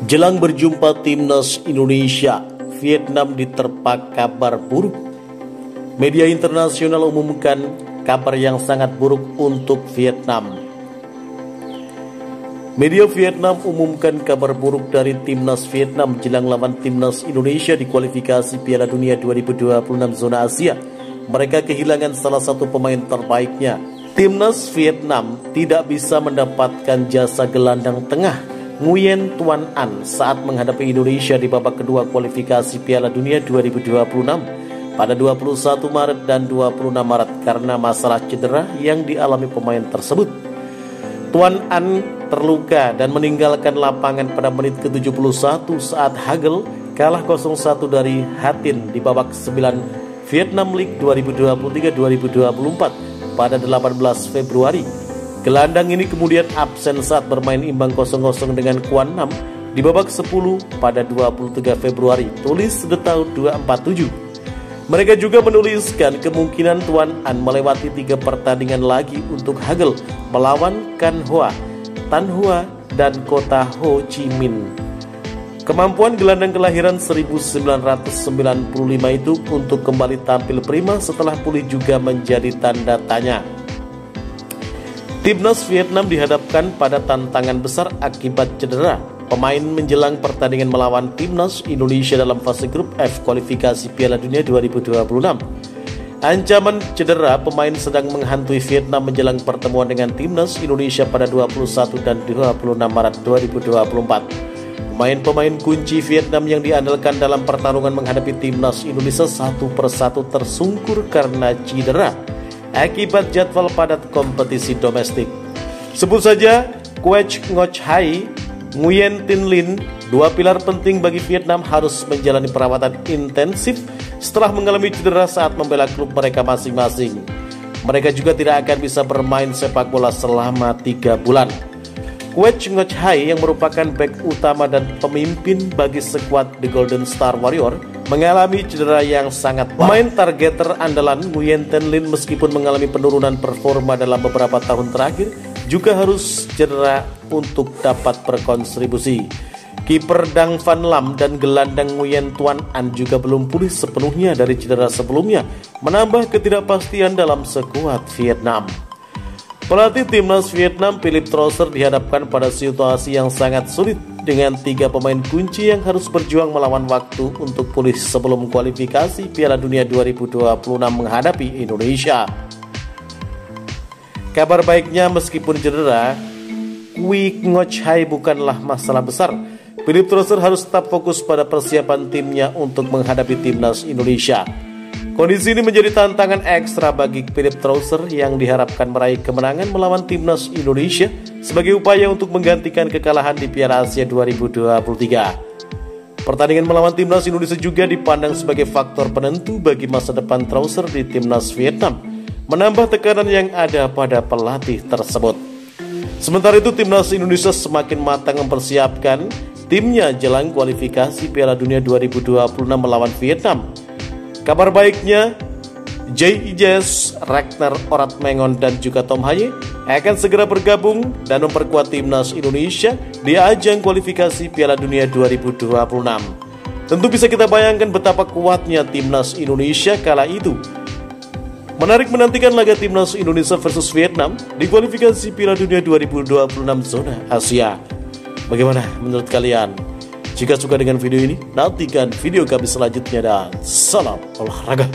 Jelang berjumpa timnas Indonesia, Vietnam diterpa kabar buruk. Media internasional umumkan kabar yang sangat buruk untuk Vietnam. Media Vietnam umumkan kabar buruk dari timnas Vietnam jelang lawan timnas Indonesia di kualifikasi Piala Dunia 2026 zona Asia. Mereka kehilangan salah satu pemain terbaiknya. Timnas Vietnam tidak bisa mendapatkan jasa gelandang tengah Nguyen Tuan An saat menghadapi Indonesia di babak kedua kualifikasi Piala Dunia 2026 pada 21 Maret dan 26 Maret karena masalah cedera yang dialami pemain tersebut. Tuan An terluka dan meninggalkan lapangan pada menit ke-71 saat Hagel kalah 0-1 dari Hattin di babak 9 Vietnam League 2023-2024 pada 18 Februari. Gelandang ini kemudian absen saat bermain imbang 0-0 dengan Quang Nam di babak 10 pada 23 Februari, tulis The Taut 247. Mereka juga menuliskan kemungkinan Tuan An melewati 3 pertandingan lagi untuk Hagel melawan Can Hoa, Tan Hoa, dan kota Ho Chi Minh. Kemampuan gelandang kelahiran 1995 itu untuk kembali tampil prima setelah pulih juga menjadi tanda tanya. Timnas Vietnam dihadapkan pada tantangan besar akibat cedera pemain menjelang pertandingan melawan timnas Indonesia dalam fase grup F kualifikasi Piala Dunia 2026. Ancaman cedera pemain sedang menghantui Vietnam menjelang pertemuan dengan timnas Indonesia pada 21 dan 26 Maret 2024. Pemain-pemain kunci Vietnam yang diandalkan dalam pertarungan menghadapi timnas Indonesia satu persatu tersungkur karena cedera akibat jadwal padat kompetisi domestik. Sebut saja Quech Ngoc Hai, Nguyen Tin Linh, dua pilar penting bagi Vietnam harus menjalani perawatan intensif setelah mengalami cedera saat membela klub mereka masing-masing. Mereka juga tidak akan bisa bermain sepak bola selama 3 bulan. Quech Ngoc Hai yang merupakan bek utama dan pemimpin bagi skuad The Golden Star Warrior mengalami cedera yang sangat parah. Pemain targeter andalan Nguyen Tin Linh meskipun mengalami penurunan performa dalam beberapa tahun terakhir juga harus cedera untuk dapat berkontribusi. Kiper Dang Van Lam dan gelandang Nguyen Tuan An juga belum pulih sepenuhnya dari cedera sebelumnya, menambah ketidakpastian dalam skuad Vietnam. Pelatih timnas Vietnam Philippe Trosser dihadapkan pada situasi yang sangat sulit dengan 3 pemain kunci yang harus berjuang melawan waktu untuk pulih sebelum kualifikasi Piala Dunia 2026 menghadapi Indonesia. Kabar baiknya meskipun cedera, Quech Ngoc Hai bukanlah masalah besar. Philippe Trosser harus tetap fokus pada persiapan timnya untuk menghadapi timnas Indonesia. Kondisi ini menjadi tantangan ekstra bagi Philippe Trosser yang diharapkan meraih kemenangan melawan timnas Indonesia sebagai upaya untuk menggantikan kekalahan di Piala Asia 2023. Pertandingan melawan timnas Indonesia juga dipandang sebagai faktor penentu bagi masa depan Trosser di timnas Vietnam, menambah tekanan yang ada pada pelatih tersebut. Sementara itu timnas Indonesia semakin matang mempersiapkan timnya jelang kualifikasi Piala Dunia 2026 melawan Vietnam. Kabar baiknya, Jay Ijes, Ragnar Oratmangon dan juga Tom Haye akan segera bergabung dan memperkuat timnas Indonesia di ajang kualifikasi Piala Dunia 2026. Tentu bisa kita bayangkan betapa kuatnya timnas Indonesia kala itu. Menarik menantikan laga timnas Indonesia versus Vietnam di kualifikasi Piala Dunia 2026 zona Asia. Bagaimana menurut kalian? Jika suka dengan video ini, nantikan video kami selanjutnya dan salam olahraga.